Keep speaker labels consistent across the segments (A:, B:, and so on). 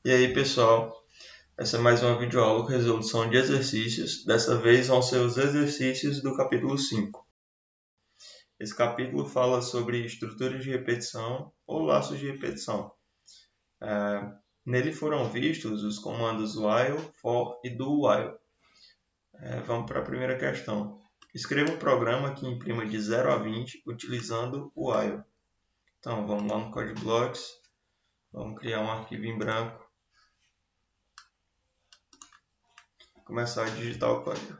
A: E aí, pessoal, essa é mais uma videoaula com resolução de exercícios. Dessa vez vão ser os exercícios do capítulo 5. Esse capítulo fala sobre estruturas de repetição ou laços de repetição. Nele foram vistos os comandos while, for e do while. Vamos para a primeira questão. Escreva um programa que imprima de 0 a 20 utilizando o while. Então, vamos lá no Code Blocks. Vamos criar um arquivo em branco. Começar a digitar o código.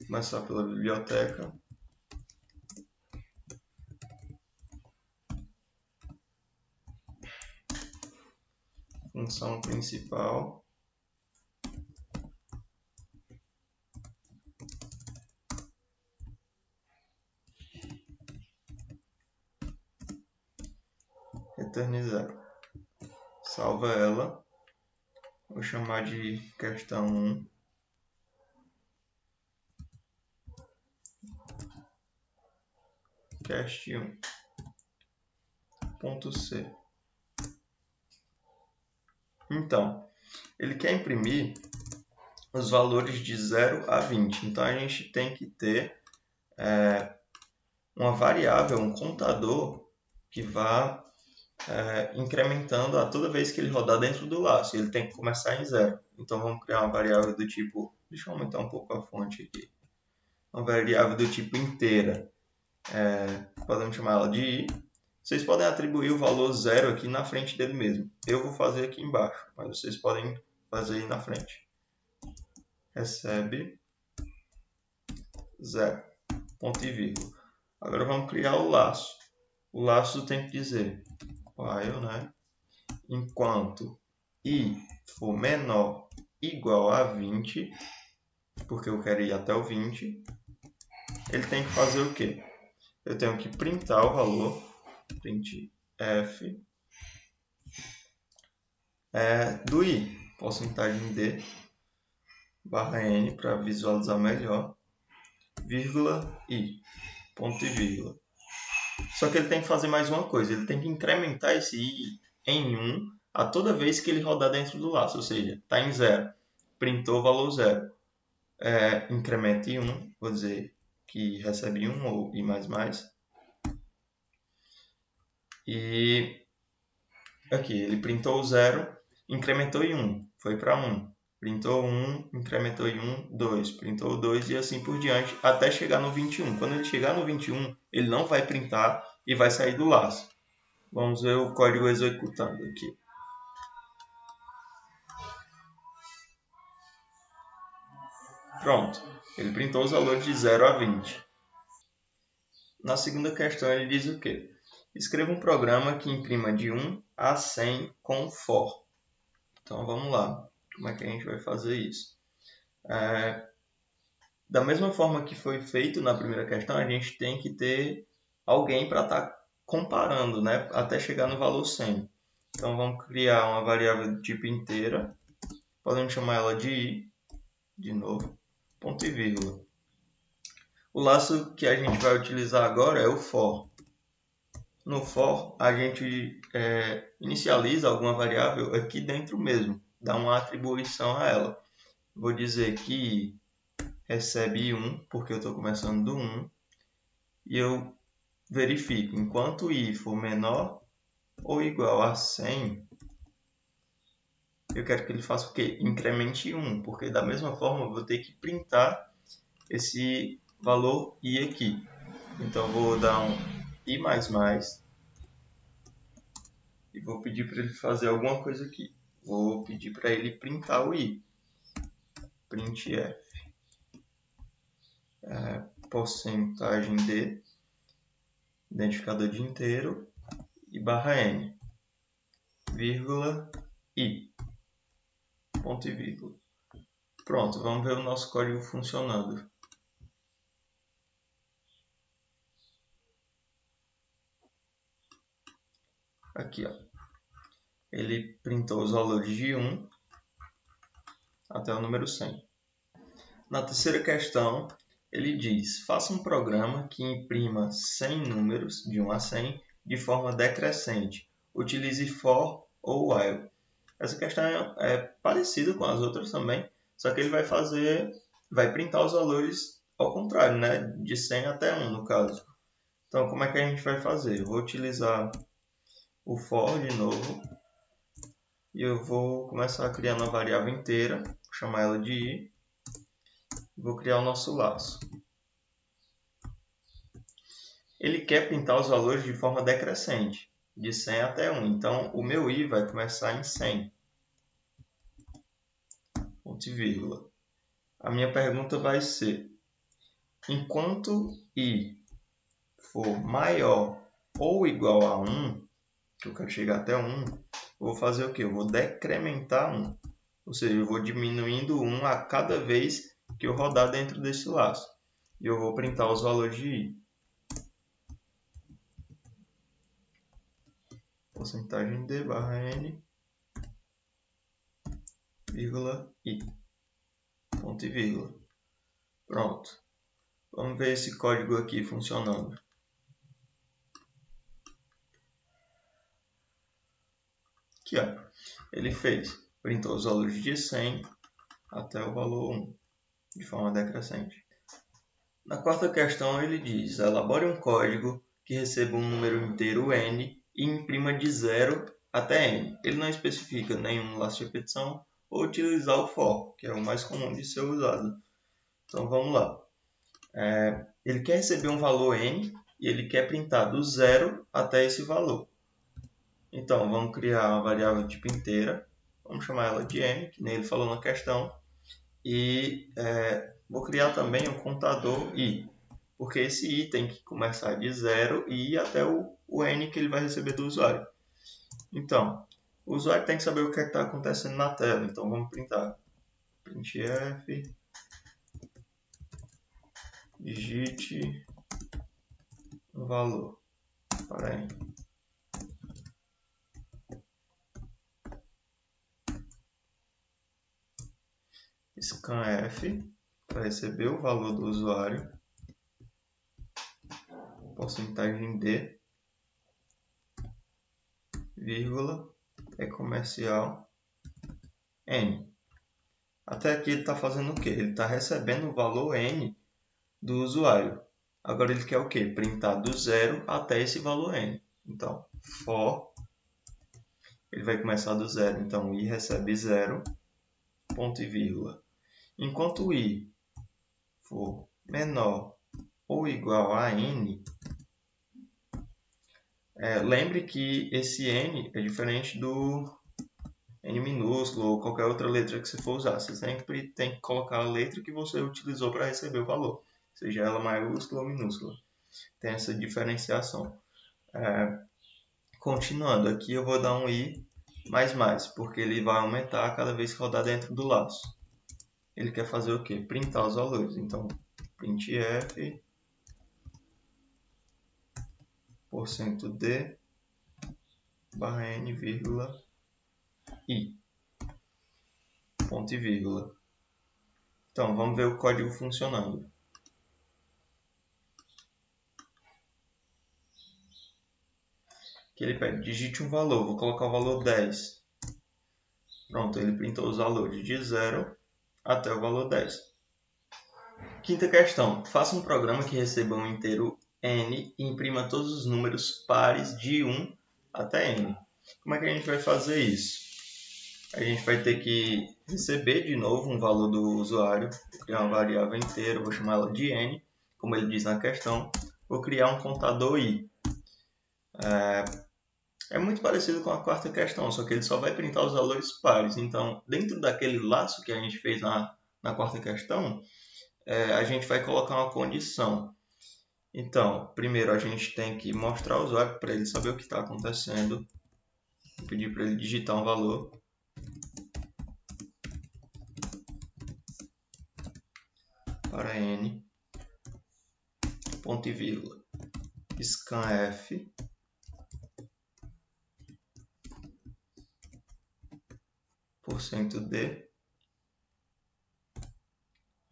A: Começar pela biblioteca. Função principal. Return 0. Salva ela. Vou chamar de questão 1. Cast 1. Ponto C. Então, ele quer imprimir os valores de 0 a 20. Então, a gente tem que ter uma variável, um contador, que vá incrementando a toda vez que ele rodar dentro do laço. Ele tem que começar em 0. Então, vamos criar uma variável do tipo... Deixa eu aumentar um pouco a fonte aqui. Uma variável do tipo inteira. Podemos chamar ela de i. Vocês podem atribuir o valor 0 aqui na frente dele mesmo. Eu vou fazer aqui embaixo, mas vocês podem fazer aí na frente. Recebe 0. Ponto e vírgula. Agora vamos criar o laço. O laço tem que dizer while, né? Enquanto i for menor igual a 20, porque eu quero ir até o 20, ele tem que fazer o quê? Eu tenho que printar o valor, print f, do i, porcentagem d, barra n, para visualizar melhor, vírgula i, ponto e vírgula. Só que ele tem que fazer mais uma coisa, ele tem que incrementar esse i em 1 a toda vez que ele rodar dentro do laço, ou seja, está em 0, printou o valor 0. Incrementa em 1, vou dizer que recebe 1 ou i++. E aqui, ele printou 0, incrementou em 1, foi para 1. Printou 1, incrementou em 1, 2. Printou 2 e assim por diante, até chegar no 21. Quando ele chegar no 21, ele não vai printar e vai sair do laço. Vamos ver o código executando aqui. Pronto, ele printou os valores de 0 a 20. Na segunda questão ele diz o quê? Escreva um programa que imprima de 1 a 100 com for. Então vamos lá, como é que a gente vai fazer isso? Da mesma forma que foi feito na primeira questão, a gente tem que ter alguém para estar comparando, né? Até chegar no valor 100. Então vamos criar uma variável do tipo inteira, podemos chamar ela de i, de novo, ponto e vírgula. O laço que a gente vai utilizar agora é o for. No for, a gente inicializa alguma variável aqui dentro mesmo, dá uma atribuição a ela. Vou dizer que recebe 1, porque eu estou começando do 1, e eu verifico, enquanto i for menor ou igual a 100, eu quero que ele faça o quê? Incremente 1, porque da mesma forma eu vou ter que printar esse valor i aqui. Então eu vou dar um i++, e vou pedir para ele fazer alguma coisa aqui. Vou pedir para ele printar o i. Printf. Porcentagem d, identificador de inteiro, e barra n, vírgula i, ponto e vírgula. Pronto, vamos ver o nosso código funcionando. Aqui, ó. Ele printou os valores de 1 até o número 100. Na terceira questão, ele diz, faça um programa que imprima 100 números, de 1 a 100, de forma decrescente. Utilize for ou while. Essa questão é parecida com as outras também, só que ele vai printar os valores ao contrário, né? De 100 até 1 no caso. Então, como é que a gente vai fazer? Eu vou utilizar o for de novo e eu vou começar criando uma variável inteira, vou chamar ela de i, e vou criar o nosso laço. Ele quer printar os valores de forma decrescente, de 100 até 1. Então, o meu i vai começar em 100. Ponto e vírgula. A minha pergunta vai ser, enquanto i for maior ou igual a 1, que eu quero chegar até 1, eu vou fazer o quê? Eu vou decrementar 1. Ou seja, eu vou diminuindo 1 a cada vez que eu rodar dentro desse laço. E eu vou printar os valores de i. Porcentagem d barra n, vírgula i. Ponto e vírgula. Pronto. Vamos ver esse código aqui funcionando. Aqui, ó. Ele printou os valores de 100 até o valor 1, de forma decrescente. Na quarta questão, ele diz, elabore um código que receba um número inteiro n e imprima de 0 até n. Ele não especifica nenhum laço de repetição ou utilizar o for, que é o mais comum de ser usado. Então, vamos lá. Ele quer receber um valor n e ele quer printar do 0 até esse valor. Então, vamos criar uma variável tipo inteira. Vamos chamar ela de n, que nem ele falou na questão. E vou criar também um contador i, porque esse i tem que começar de 0 e ir até o n que ele vai receber do usuário. Então, o usuário tem que saber o que está acontecendo na tela. Então, vamos printar. Printf, digite um valor para n. Scanf, para receber o valor do usuário. Porcentagem d, vírgula, é comercial, n. Até aqui ele está fazendo o quê? Ele está recebendo o valor n do usuário. Agora ele quer o quê? Printar do 0 até esse valor n. Então, for, ele vai começar do 0. Então, i recebe 0, ponto e vírgula. Enquanto o i for menor ou igual a n, lembre que esse n é diferente do n minúsculo ou qualquer outra letra que você for usar. Você sempre tem que colocar a letra que você utilizou para receber o valor, seja ela maiúscula ou minúscula. Tem essa diferenciação. Continuando, aqui eu vou dar um i mais, porque ele vai aumentar cada vez que rodar dentro do laço. Ele quer fazer o quê? Printar os valores. Então, printf, %d, barra n, vírgula, i, ponto e vírgula. Então, vamos ver o código funcionando. Aqui ele pede, digite um valor, vou colocar o valor 10. Pronto, ele printou os valores de 0 até o valor 10. Quinta questão, faça um programa que receba um inteiro n e imprima todos os números pares de 1 até n. Como é que a gente vai fazer isso? A gente vai ter que receber de novo um valor do usuário, vou criar uma variável inteira, vou chamar ela de n, como ele diz na questão, vou criar um contador i. É muito parecido com a quarta questão, só que ele só vai printar os valores pares. Então, dentro daquele laço que a gente fez na quarta questão, a gente vai colocar uma condição. Então, primeiro a gente tem que mostrar ao usuário para ele saber o que está acontecendo. Vou pedir para ele digitar um valor. Para n, ponto e vírgula, scanf, %d,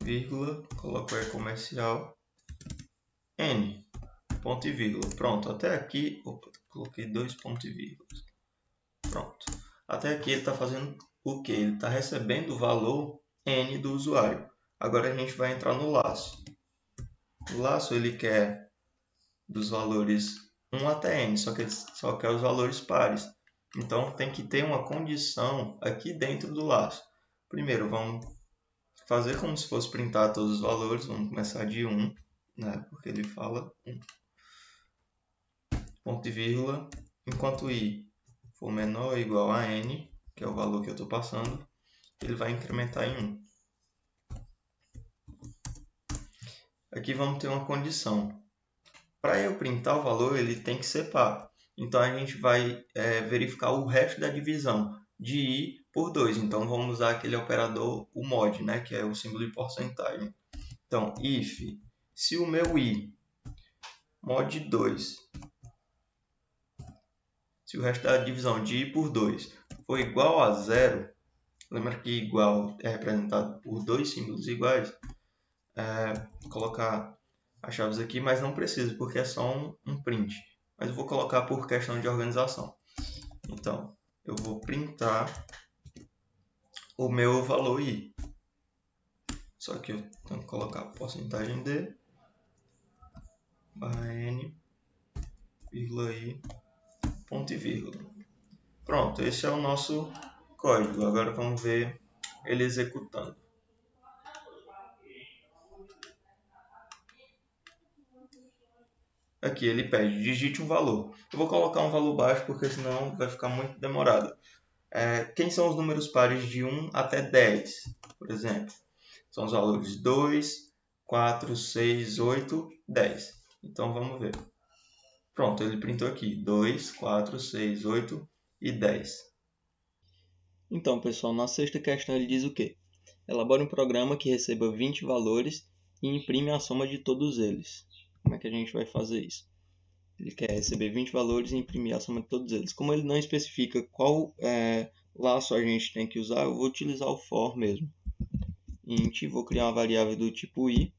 A: vírgula, coloco o comercial, n, ponto e vírgula. Pronto, até aqui, coloquei 2 pontos e vírgulas. Pronto. Até aqui ele está fazendo o quê? Ele está recebendo o valor N do usuário. Agora a gente vai entrar no laço. O laço ele quer dos valores 1 até N, só que ele só quer os valores pares. Então tem que ter uma condição aqui dentro do laço. Primeiro vamos fazer como se fosse printar todos os valores. Vamos começar de 1, né? Porque ele fala 1. Ponto e vírgula. Enquanto I for menor ou igual a N, que é o valor que eu estou passando, ele vai incrementar em 1. Aqui vamos ter uma condição. Para eu printar o valor, ele tem que ser par. Então a gente vai verificar o resto da divisão de I por 2. Então vamos usar aquele operador, o mod, né? Que é o símbolo de porcentagem. Então, if, se o meu I mod 2, se o resto da divisão de I por 2 for igual a 0, lembra que igual é representado por dois símbolos iguais, colocar as chaves aqui, mas não preciso, porque é só um print. Mas eu vou colocar por questão de organização. Então, eu vou printar o meu valor I. Só que eu tenho que colocar porcentagem D barra N, vírgula I, ponto e vírgula. Pronto, esse é o nosso código. Agora vamos ver ele executando. Aqui ele pede, digite um valor. Eu vou colocar um valor baixo porque senão vai ficar muito demorado. Quem são os números pares de 1 até 10, por exemplo? São os valores 2, 4, 6, 8, 10. Então vamos ver. Pronto, ele printou aqui 2, 4, 6, 8 e 10. Então, pessoal, na sexta questão ele diz o quê? Elabore um programa que receba 20 valores e imprime a soma de todos eles. Como é que a gente vai fazer isso? Ele quer receber 20 valores e imprimir a soma de todos eles. Como ele não especifica qual laço a gente tem que usar, eu vou utilizar o for mesmo. Int, vou criar uma variável do tipo i,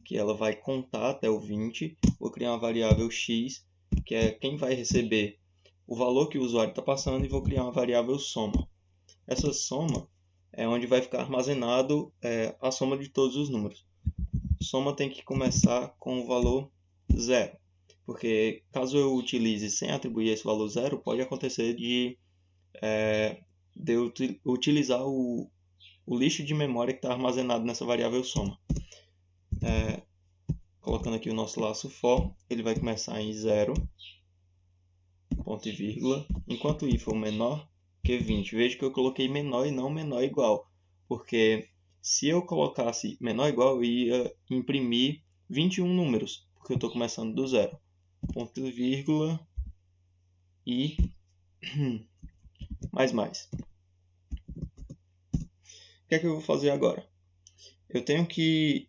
A: que ela vai contar até o 20. Vou criar uma variável x, que é quem vai receber o valor que o usuário está passando, e vou criar uma variável soma. Essa soma é onde vai ficar armazenado a soma de todos os números. Soma tem que começar com o valor 0, porque caso eu utilize sem atribuir esse valor 0, pode acontecer de eu utilizar o lixo de memória que está armazenado nessa variável soma. Colocando aqui o nosso laço for, ele vai começar em 0, ponto e vírgula, enquanto i for menor que 20. Veja que eu coloquei menor e não menor igual, porque se eu colocasse menor igual, eu ia imprimir 21 números, porque eu estou começando do 0. Ponto e vírgula e mais. O que é que eu vou fazer agora? Eu tenho que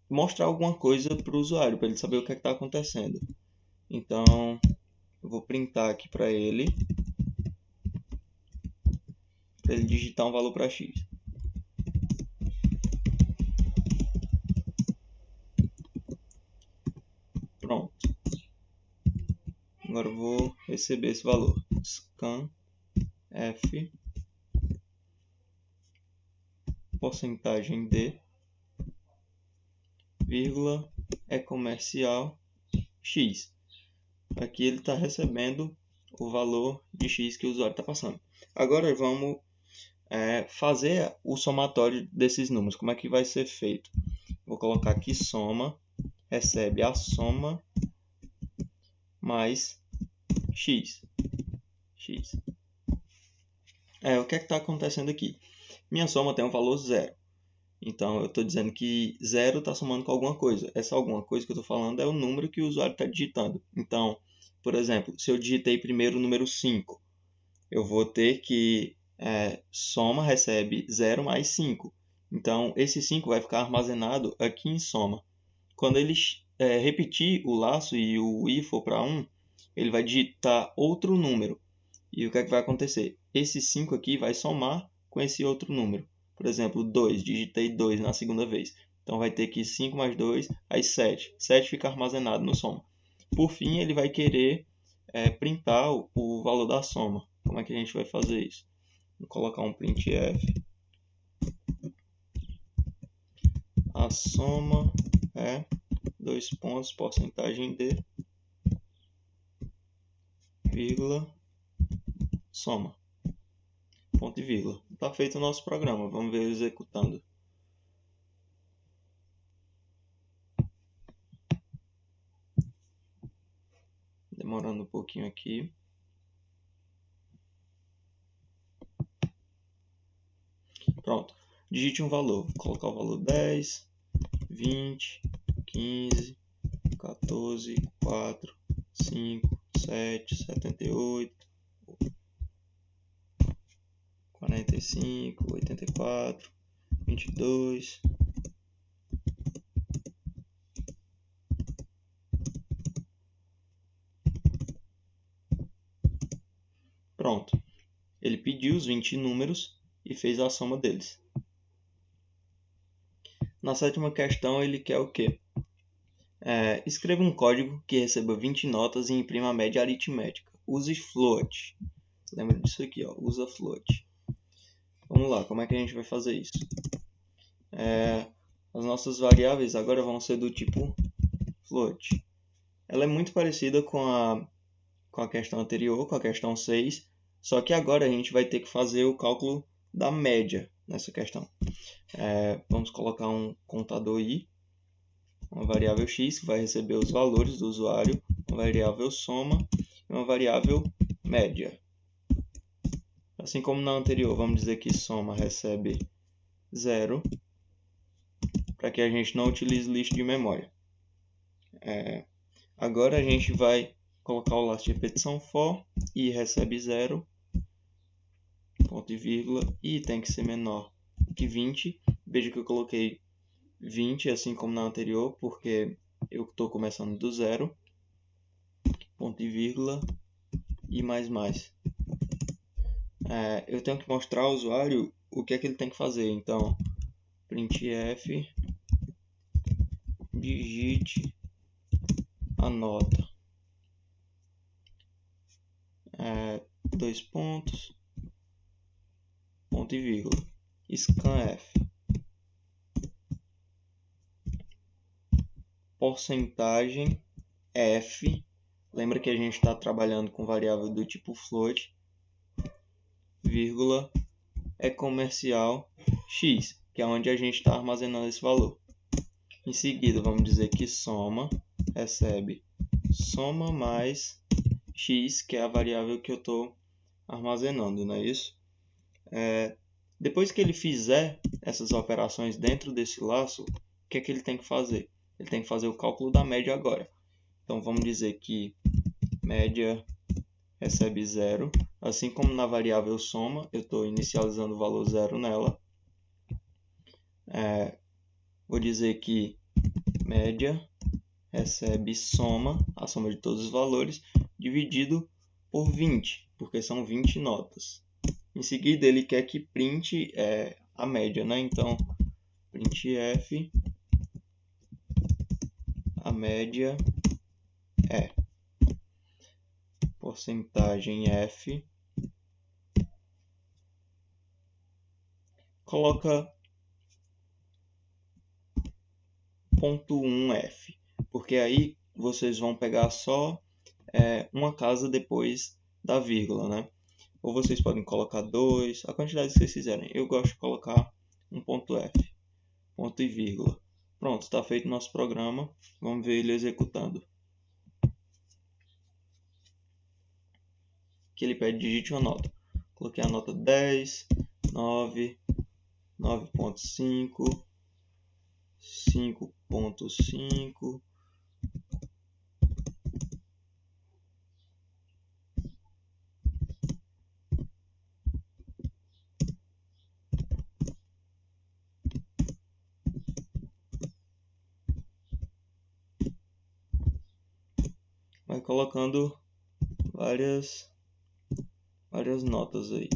A: mostrar alguma coisa para o usuário, para ele saber o que está acontecendo. Então, eu vou printar aqui para ele digitar um valor para x. Pronto. Agora eu vou receber esse valor. Scan f porcentagem d vírgula é comercial x. Aqui ele está recebendo o valor de x que o usuário está passando. Agora vamos fazer o somatório desses números. Como é que vai ser feito? Vou colocar aqui soma, recebe a soma mais x. O que é que está acontecendo aqui? Minha soma tem um valor 0. Então, eu estou dizendo que 0 está somando com alguma coisa. Essa alguma coisa que eu estou falando é o número que o usuário está digitando. Então, por exemplo, se eu digitei primeiro o número 5, eu vou ter que soma recebe 0 mais 5. Então, esse 5 vai ficar armazenado aqui em soma. Quando ele repetir o laço e o i for para 1, ele vai digitar outro número. E o que é que vai acontecer? Esse 5 aqui vai somar com esse outro número. Por exemplo, 2. Digitei 2 na segunda vez. Então, vai ter que 5 mais 2, aí 7. 7 fica armazenado no soma. Por fim, ele vai querer printar o valor da soma. Como é que a gente vai fazer isso? Vou colocar um printf. A soma é 2 pontos, porcentagem de, vírgula, soma, ponto e vírgula. Está feito o nosso programa, vamos ver ele executando. Demorando um pouquinho aqui. Pronto, digite um valor, vou colocar o valor 10, 20, 15, 14, 4, 5, 7, 78, 45, 84, 22. Pronto, ele pediu os 20 números e fez a soma deles. Na sétima questão ele quer o quê? Escreva um código que receba 20 notas e imprima a média aritmética. Use float. Lembra disso aqui, ó, usa float. Vamos lá, como é que a gente vai fazer isso? As nossas variáveis agora vão ser do tipo float. Ela é muito parecida com a questão anterior, com a questão 6, só que agora a gente vai ter que fazer o cálculo da média nessa questão. Vamos colocar um contador i, uma variável x que vai receber os valores do usuário, uma variável soma e uma variável média. Assim como na anterior, vamos dizer que soma recebe 0, para que a gente não utilize lixo de memória. Agora a gente vai colocar o laço de repetição for, i recebe 0, ponto e vírgula, i tem que ser menor que 20. Veja que eu coloquei 20, assim como na anterior, porque eu estou começando do zero, ponto e vírgula, e mais. Eu tenho que mostrar ao usuário o que é que ele tem que fazer. Então, printf, digite a nota. 2 pontos, ponto e vírgula, scanf, porcentagem f, lembra que a gente está trabalhando com variável do tipo float, vírgula, é comercial x, que é onde a gente está armazenando esse valor. Em seguida, vamos dizer que soma recebe soma mais x, que é a variável que eu estou armazenando, não é isso? Depois que ele fizer essas operações dentro desse laço, o que é que ele tem que fazer? Ele tem que fazer o cálculo da média agora. Então, vamos dizer que média recebe 0. Assim como na variável soma, eu estou inicializando o valor 0 nela. Vou dizer que média recebe soma, a soma de todos os valores, dividido por 20, porque são 20 notas. Em seguida, ele quer que print a média, né? Então, printf, a média é porcentagem f, coloca ponto 1f, porque aí vocês vão pegar só uma casa depois da vírgula, né? Ou vocês podem colocar 2, a quantidade que vocês quiserem. Eu gosto de colocar um ponto f, ponto e vírgula. Pronto, está feito o nosso programa. Vamos ver ele executando. Aqui ele pede digite uma nota. Coloquei a nota 10, 9, 9.5, 5.5, vai colocando várias notas aí.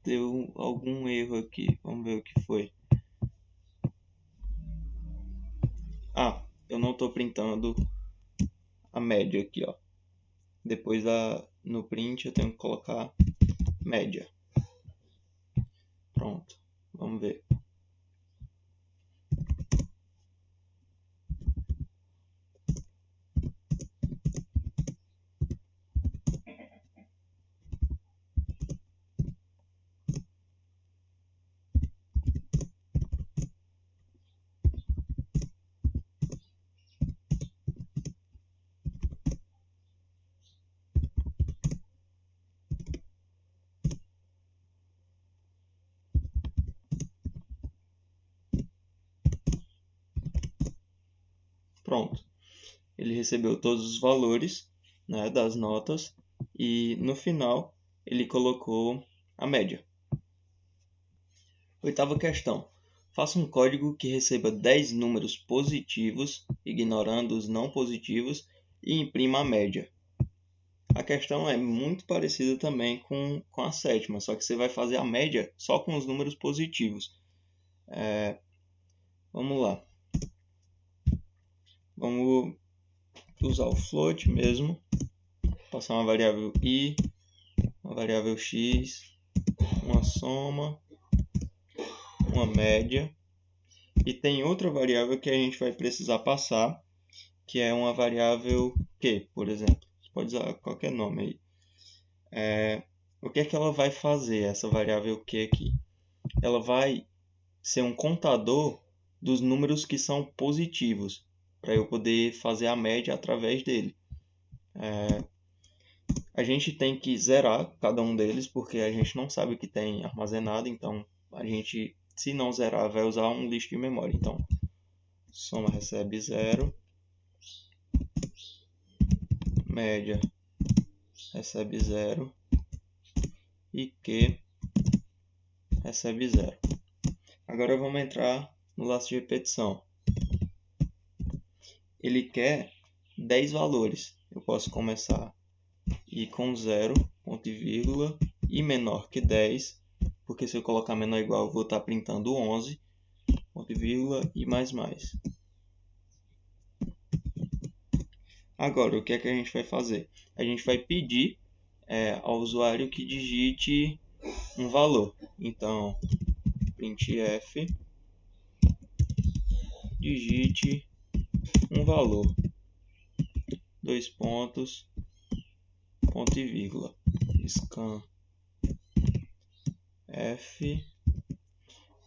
A: deu algum erro aqui. Vamos ver o que foi. Eu não estou printando a média aqui, ó. Depois no print eu tenho que colocar média. Pronto, vamos ver. Pronto, ele recebeu todos os valores, né, das notas e no final ele colocou a média. Oitava questão. Faça um código que receba 10 números positivos, ignorando os não positivos, e imprima a média. A questão é muito parecida também com a sétima, só que você vai fazer a média só com os números positivos. Vamos lá. Vamos usar o float mesmo. Passar uma variável i, uma variável x, uma soma, uma média. E tem outra variável que a gente vai precisar passar, que é uma variável q, por exemplo. Você pode usar qualquer nome aí. O que é que ela vai fazer, essa variável q aqui? Ela vai ser um contador dos números que são positivos, para eu poder fazer a média através dele. A gente tem que zerar cada um deles, porque a gente não sabe o que tem armazenado, então a gente, se não zerar, vai usar um lixo de memória. Então, soma recebe 0, média recebe 0 e Q recebe 0. Agora vamos entrar no laço de repetição. Ele quer 10 valores. Eu posso começar e com 0, ponto e vírgula, e menor que 10, porque se eu colocar menor ou igual, eu vou estar printando 11, ponto e vírgula, e mais. Agora, o que é que a gente vai fazer? A gente vai pedir ao usuário que digite um valor. Então, printf, digite um valor, dois pontos, ponto e vírgula, scanf.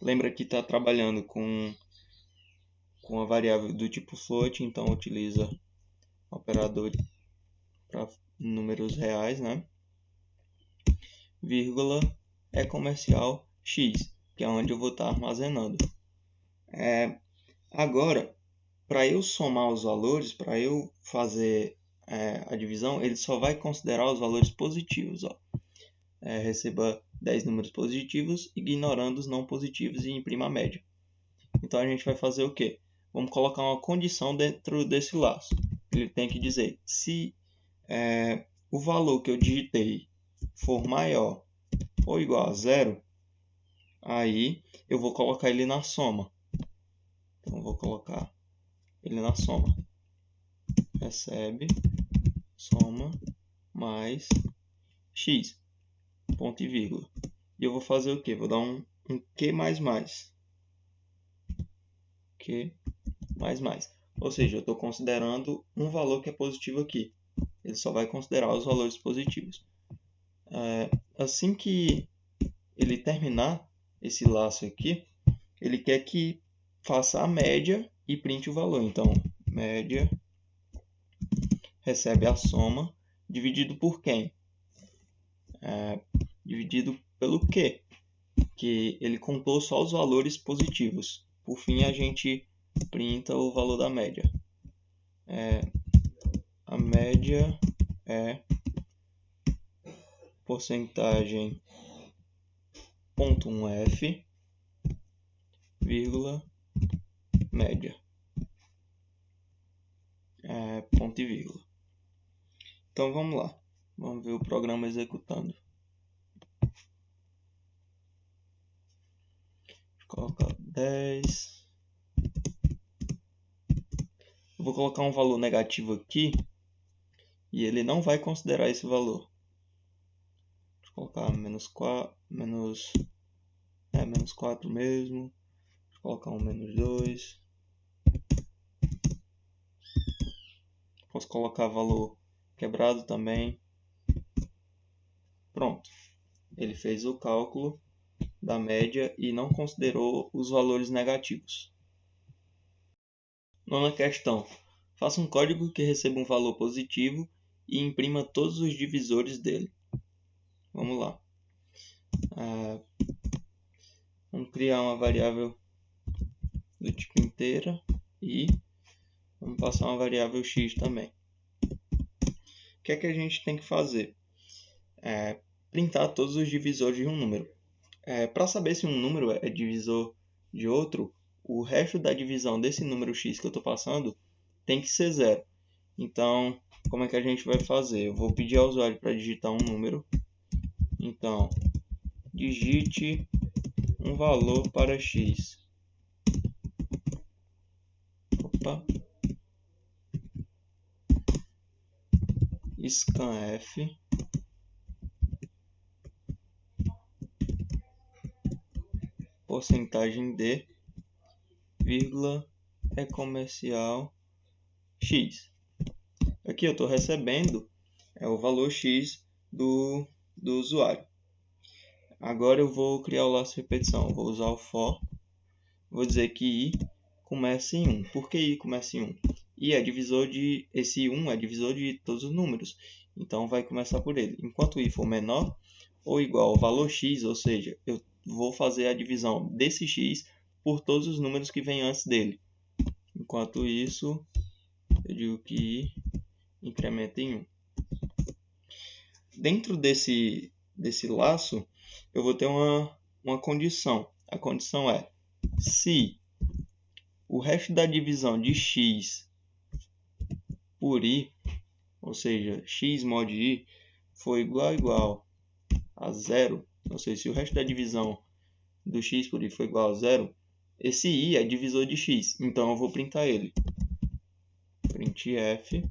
A: Lembra que está trabalhando com a variável do tipo float, então utiliza operador para números reais, né? Vírgula é comercial x, que é onde eu vou estar armazenando. Agora, para eu somar os valores, para eu fazer a divisão, ele só vai considerar os valores positivos. Ó. Receba 10 números positivos, ignorando os não positivos e imprima a média. Então a gente vai fazer o quê? Vamos colocar uma condição dentro desse laço. Ele tem que dizer, se o valor que eu digitei for maior ou igual a 0, aí eu vou colocar ele na soma. Então eu vou colocar ele na soma. Recebe, soma, mais x, ponto e vírgula. E eu vou fazer o quê? Vou dar um Q++. Q++. Ou seja, eu estou considerando um valor que é positivo aqui. Ele só vai considerar os valores positivos. Assim que ele terminar esse laço aqui, ele quer que faça a média e printe o valor. Então, média recebe a soma dividido por quem? Dividido pelo Q, que ele contou só os valores positivos. Por fim, a gente printa o valor da média. A média é porcentagem 0,1f, vírgula, média. Ponto e vírgula. Então vamos lá. Vamos ver o programa executando. colocar 10. Eu vou colocar um valor negativo aqui e ele não vai considerar esse valor. Vou colocar menos 4 mesmo. Vou colocar um menos 2. Posso colocar valor quebrado também. Pronto. Ele fez o cálculo da média e não considerou os valores negativos. Nona questão. Faça um código que receba um valor positivo e imprima todos os divisores dele. Vamos lá. Vamos criar uma variável do tipo inteira e vamos passar uma variável x também. O que é que a gente tem que fazer? Printar todos os divisores de um número. Para saber se um número é divisor de outro, o resto da divisão desse número x que eu estou passando tem que ser zero. Então, como é que a gente vai fazer? Eu vou pedir ao usuário para digitar um número. Então, digite um valor para x. Opa. Scanf. Porcentagem de, vírgula, é comercial x. Aqui eu estou recebendo o valor x do usuário. Agora eu vou criar o laço de repetição. Eu vou usar o for. Vou dizer que i começa em 1. Por que i começa em 1? I é divisor de... Esse 1 é divisor de todos os números. Então vai começar por ele. Enquanto i for menor ou igual ao valor x, ou seja, eu vou fazer a divisão desse x por todos os números que vêm antes dele. Enquanto isso, eu digo que i incrementa em 1. Dentro desse laço, eu vou ter uma condição. A condição é, se o resto da divisão de x por i, ou seja, x mod i, for igual a zero, ou seja, se o resto da divisão do x por i for igual a zero, esse i é divisor de x, então eu vou printar ele. Printf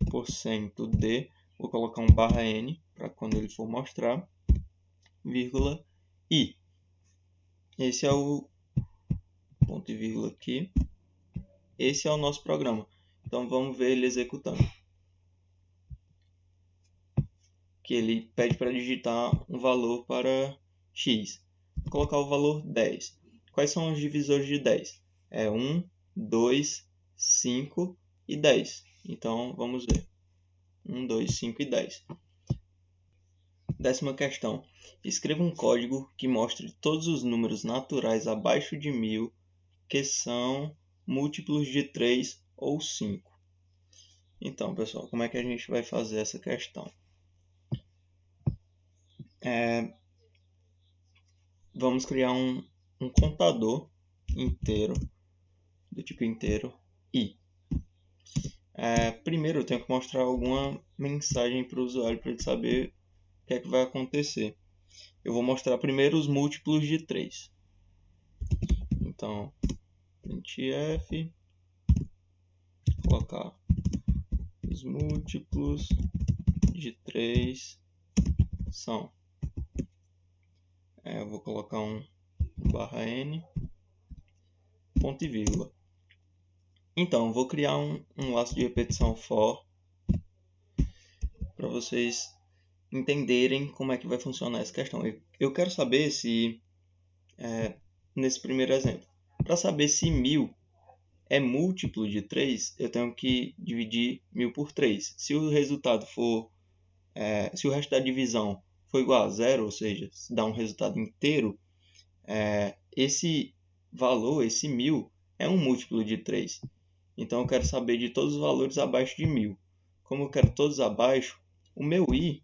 A: %d, vou colocar um /n para quando ele for mostrar, vírgula i. Esse é o ponto e vírgula aqui. Esse é o nosso programa. Então vamos ver ele executando. Que ele pede para digitar um valor para x. Vou colocar o valor 10. Quais são os divisores de 10? É 1, 2, 5 e 10. Então vamos ver. 1, 2, 5 e 10. 10ª questão. Escreva um código que mostre todos os números naturais abaixo de 1000 que são múltiplos de 3 ou 5. Então, pessoal, como é que a gente vai fazer essa questão? Vamos criar um contador inteiro, do tipo inteiro, i. Primeiro eu tenho que mostrar alguma mensagem para o usuário para ele saber o que é que vai acontecer. Eu vou mostrar primeiro os múltiplos de 3. Então, printf, colocar os múltiplos de 3 são. Eu vou colocar um /n, ponto e vírgula. Então, vou criar um laço de repetição for para vocês entenderem como é que vai funcionar essa questão. Eu quero saber se, nesse primeiro exemplo, para saber se 1000 é múltiplo de 3, eu tenho que dividir 1000 por 3. Se o resultado for, se o resto da divisão for igual a zero, ou seja, se dá um resultado inteiro, esse valor, esse 1000, é um múltiplo de 3. Então eu quero saber de todos os valores abaixo de 1000. Como eu quero todos abaixo, o meu i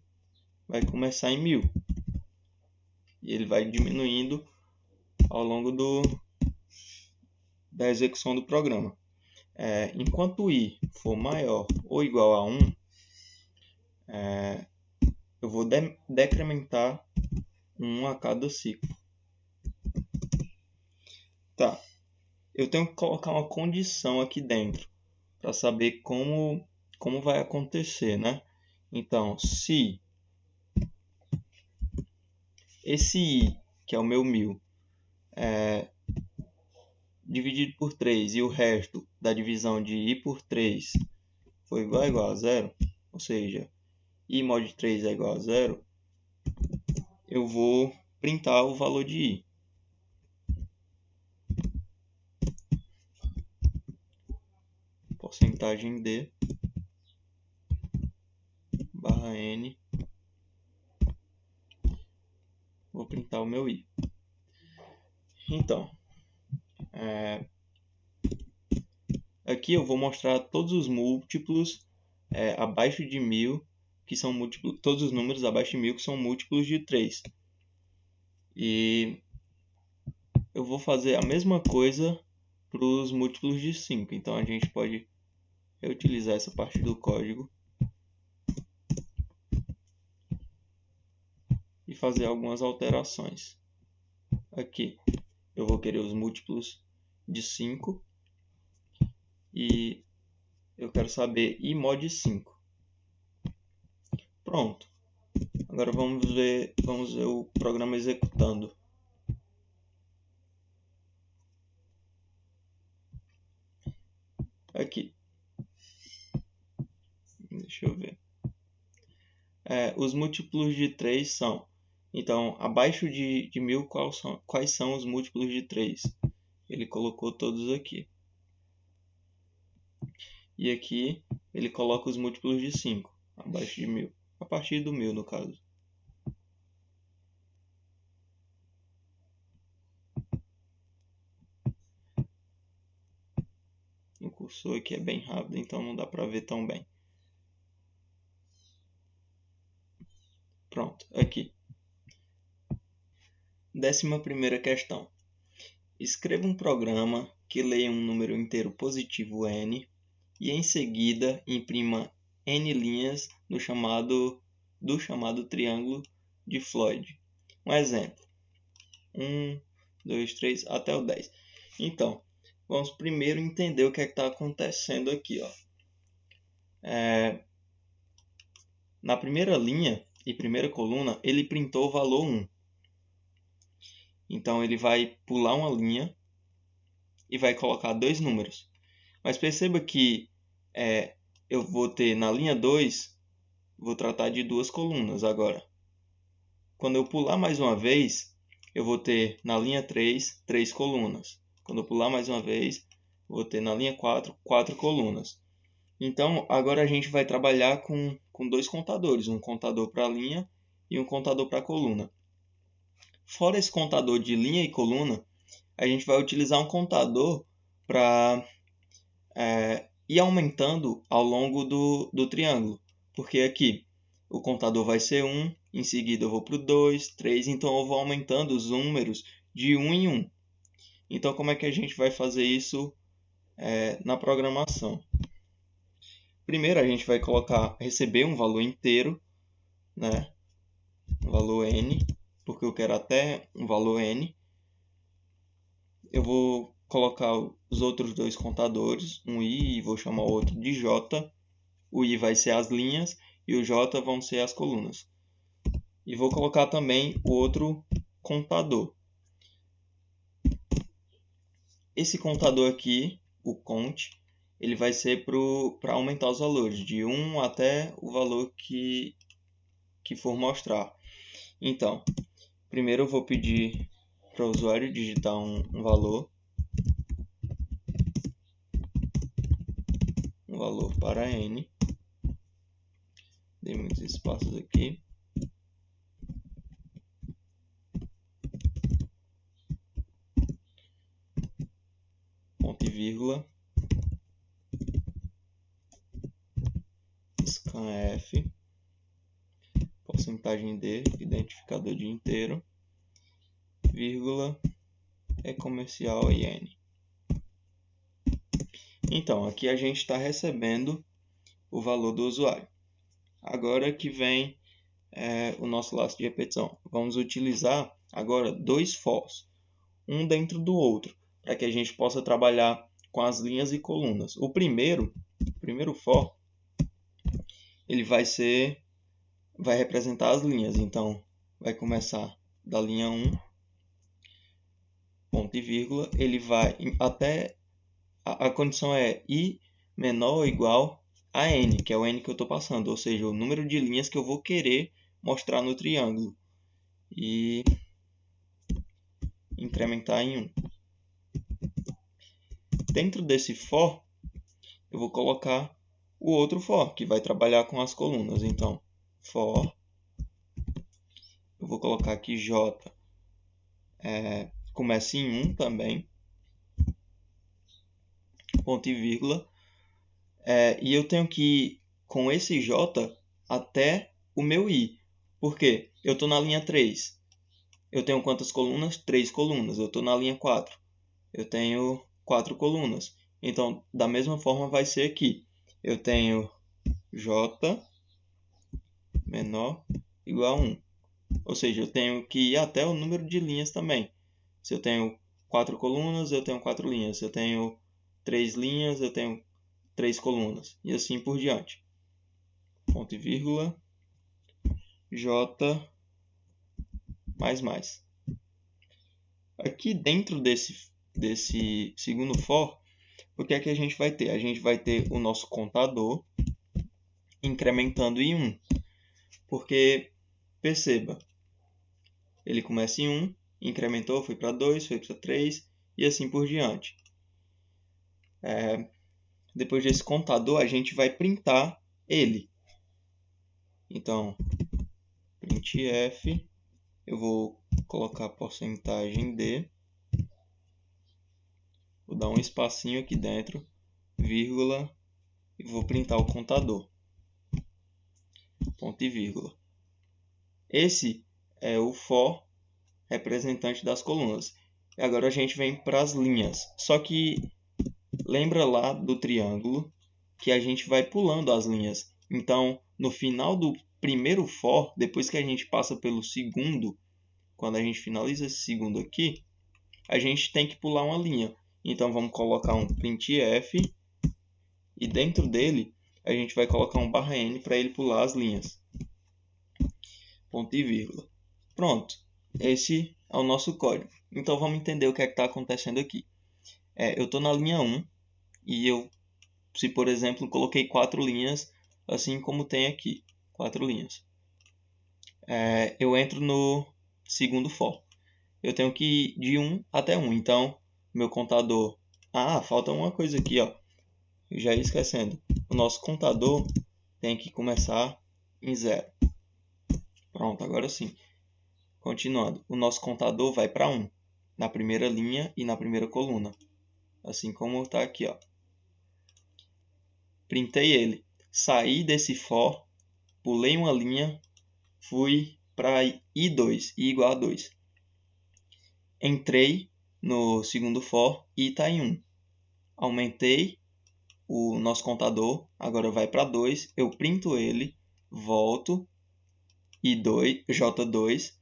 A: vai começar em 1000. E ele vai diminuindo ao longo da execução do programa. Enquanto o i for maior ou igual a 1, eu vou decrementar 1 a cada ciclo. Tá. Eu tenho que colocar uma condição aqui dentro para saber como vai acontecer, né? Então, se esse i, que é o meu 1000, dividido por 3 e o resto da divisão de i por 3 for igual a zero, ou seja, i mod 3 é igual a zero, eu vou printar o valor de i. Porcentagem d barra n, vou printar o meu i. Então, aqui eu vou mostrar todos os múltiplos abaixo de 1000, que são múltiplos, todos os números abaixo de 1000 que são múltiplos de 3. E eu vou fazer a mesma coisa para os múltiplos de 5. Então a gente pode reutilizar essa parte do código e fazer algumas alterações. Aqui eu vou querer os múltiplos de 5 e eu quero saber i mod 5. Pronto. Agora vamos ver o programa executando. Aqui. Deixa eu ver. Os múltiplos de 3 são... Então, abaixo de 1000, quais são os múltiplos de 3? Ele colocou todos aqui. E aqui ele coloca os múltiplos de 5, abaixo de 1000. A partir do 1000, no caso. O cursor aqui é bem rápido, então não dá para ver tão bem. Pronto, aqui. 11ª questão. Escreva um programa que leia um número inteiro positivo n e em seguida imprima n linhas do chamado triângulo de Floyd. Um exemplo. 1, 2, 3, até o 10. Então, vamos primeiro entender o que está acontecendo aqui. Na primeira linha e primeira coluna, ele printou o valor 1. Então, ele vai pular uma linha e vai colocar dois números. Mas perceba que eu vou ter na linha 2, vou tratar de duas colunas agora. Quando eu pular mais uma vez, eu vou ter na linha 3, 3 colunas. Quando eu pular mais uma vez, vou ter na linha 4, 4 colunas. Então, agora a gente vai trabalhar com dois contadores, um contador para a linha e um contador para a coluna. Fora esse contador de linha e coluna, a gente vai utilizar um contador para ir aumentando ao longo do triângulo. Porque aqui o contador vai ser 1, em seguida eu vou para o 2, 3, então eu vou aumentando os números de 1 em 1. Então, como é que a gente vai fazer isso na programação? Primeiro, a gente vai receber um valor inteiro, né? Um valor n, porque eu quero até um valor n. Eu vou colocar os outros dois contadores, um i e vou chamar o outro de j. O i vai ser as linhas e o j vão ser as colunas. E vou colocar também o outro contador. Esse contador aqui, o cont, ele vai ser para aumentar os valores, de 1 até o valor que for mostrar. Então, primeiro eu vou pedir para o usuário digitar um valor para n. Dei muitos espaços aqui. Ponto e vírgula. Scanf. Porcentagem d, identificador de inteiro. Vírgula. É comercial e n. Então, aqui a gente está recebendo o valor do usuário. Agora que vem o nosso laço de repetição. Vamos utilizar agora dois fors, um dentro do outro, para que a gente possa trabalhar com as linhas e colunas. O primeiro for, ele vai representar as linhas. Então, vai começar da linha 1, ponto e vírgula, ele vai até a condição é i menor ou igual a n, que é o n que eu estou passando, ou seja, o número de linhas que eu vou querer mostrar no triângulo. E incrementar em 1. Dentro desse for, eu vou colocar o outro for, que vai trabalhar com as colunas. Então, for, eu vou colocar aqui j, começa em 1 também, ponto e vírgula, e eu tenho que ir com esse j até o meu i. Por quê? Eu estou na linha 3. Eu tenho quantas colunas? 3 colunas. Eu estou na linha 4. Eu tenho 4 colunas. Então, da mesma forma vai ser aqui. Eu tenho j menor igual a 1. Ou seja, eu tenho que ir até o número de linhas também. Se eu tenho 4 colunas, eu tenho 4 linhas. Se eu tenho 3 linhas, eu tenho 3 colunas. E assim por diante. Ponto e vírgula. J mais. Aqui dentro desse segundo for, o que é que a gente vai ter? A gente vai ter o nosso contador incrementando em 1. Porque, perceba, ele começa em 1, incrementou, foi para 2, foi para 3 e assim por diante. Depois desse contador, a gente vai printar ele. Então, printf, eu vou colocar porcentagem D, vou dar um espacinho aqui dentro, vírgula, e vou printar o contador. Ponto e vírgula. Esse é o for representante das colunas. E agora a gente vem para as linhas. Só que lembra lá do triângulo que a gente vai pulando as linhas. Então, no final do primeiro for, depois que a gente passa pelo segundo, quando a gente finaliza esse segundo aqui, a gente tem que pular uma linha. Então, vamos colocar um printf e dentro dele a gente vai colocar um /n para ele pular as linhas. Ponto e vírgula. Pronto. Esse é o nosso código. Então, vamos entender o que é que está acontecendo aqui. Eu estou na linha 1 e se por exemplo, coloquei 4 linhas, assim como tem aqui, 4 linhas. Eu entro no segundo for. Eu tenho que ir de 1 até 1. Então, meu contador... falta uma coisa aqui, ó. Eu já ia esquecendo. O nosso contador tem que começar em 0. Pronto, agora sim. Continuando. O nosso contador vai para 1. Na primeira linha e na primeira coluna. Assim como está aqui, ó. Printei ele. Saí desse for, pulei uma linha, fui para i2, i igual a 2. Entrei no segundo for, i está em 1. Aumentei o nosso contador, agora vai para 2, eu printo ele, volto, i2, j2,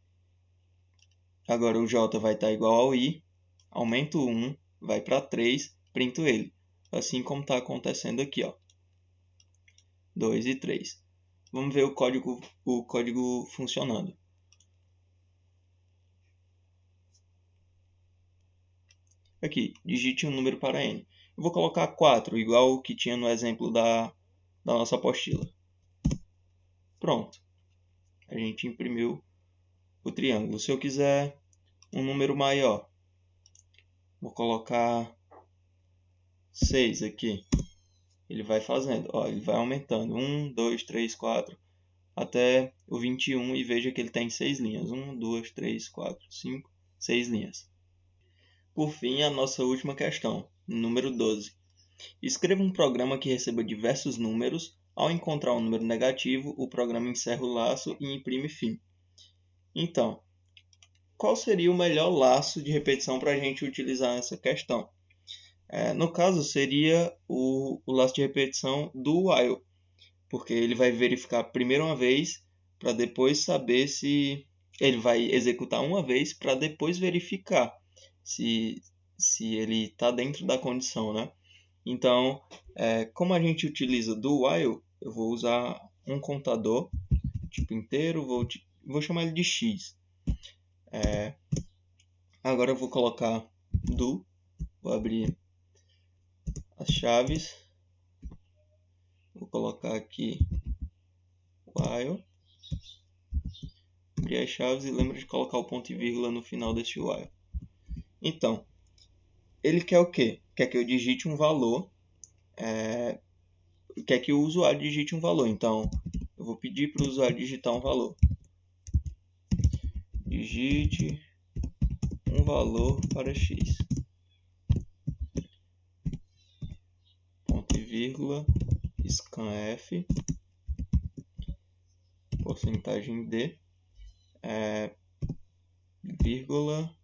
A: agora o j vai estar igual ao i, aumento 1, vai para 3, printo ele. Assim como está acontecendo aqui, ó. 2 e 3. Vamos ver o código funcionando. Aqui, digite um número para n. Eu vou colocar 4, igual o que tinha no exemplo da nossa apostila. Pronto. A gente imprimiu o triângulo. Se eu quiser um número maior, vou colocar 6 aqui. Ele vai fazendo, ó, ele vai aumentando. 1, 2, 3, 4, até o 21 e veja que ele tem 6 linhas. 1, 2, 3, 4, 5, 6 linhas. Por fim, a nossa última questão, número 12. Escreva um programa que receba diversos números. Ao encontrar um número negativo, o programa encerra o laço e imprime fim. Então, qual seria o melhor laço de repetição para a gente utilizar nessa questão? No caso, seria o laço de repetição do while, porque ele vai verificar primeiro uma vez, para depois saber se... Ele vai executar uma vez para depois verificar se se ele está dentro da condição, né? Então, como a gente utiliza do while, eu vou usar um contador tipo inteiro, vou chamar ele de x. Agora eu vou colocar do, vou abrir as chaves, vou colocar aqui while, abrir as chaves e lembra de colocar o ponto e vírgula no final desse while. Então, ele quer o quê? Quer que eu digite um valor, quer que o usuário digite um valor. Então, eu vou pedir para o usuário digitar um valor. Digite um valor para x. Ponto e vírgula, scanf, porcentagem d, vírgula,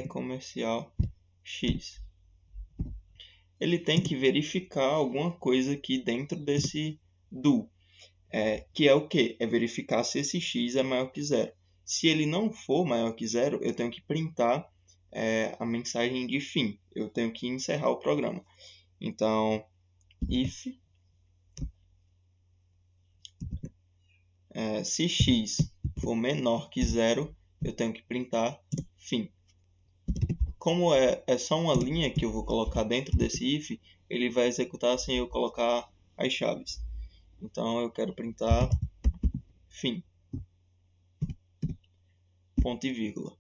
A: comercial x. Ele tem que verificar alguma coisa aqui dentro desse do, que é o que? É verificar se esse x é maior que zero. Se ele não for maior que zero, eu tenho que printar a mensagem de fim. Eu tenho que encerrar o programa. Então, if se x for menor que zero, eu tenho que printar fim. Como é só uma linha que eu vou colocar dentro desse if, ele vai executar sem eu colocar as chaves. Então, eu quero printar fim. Ponto e vírgula.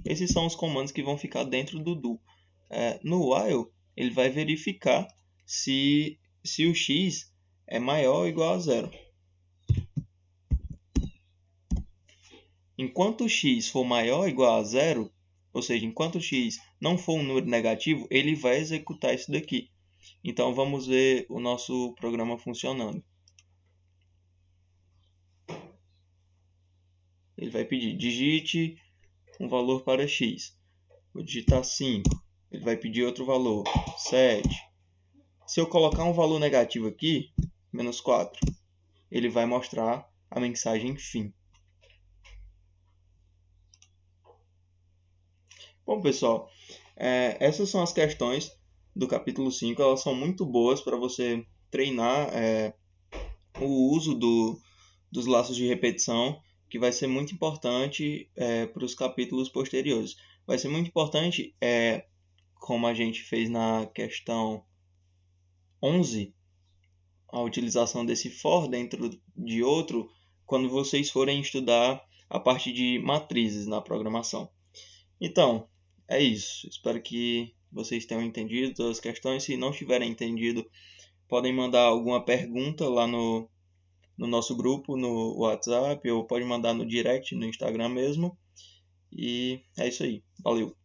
A: Esses são os comandos que vão ficar dentro do do. No while, ele vai verificar se o x é maior ou igual a zero. Enquanto x for maior ou igual a zero, ou seja, enquanto x não for um número negativo, ele vai executar isso daqui. Então, vamos ver o nosso programa funcionando. Ele vai pedir, digite um valor para x. Vou digitar 5. Ele vai pedir outro valor, 7. Se eu colocar um valor negativo aqui, menos 4, ele vai mostrar a mensagem fim. Bom, pessoal, essas são as questões do capítulo 5. Elas são muito boas para você treinar o uso dos laços de repetição, que vai ser muito importante para os capítulos posteriores. Vai ser muito importante, como a gente fez na questão 11, a utilização desse for dentro de outro, quando vocês forem estudar a parte de matrizes na programação. Então, é isso. Espero que vocês tenham entendido todas as questões. Se não tiverem entendido, podem mandar alguma pergunta lá no nosso grupo, no WhatsApp, ou pode mandar no direct, no Instagram mesmo. E é isso aí. Valeu!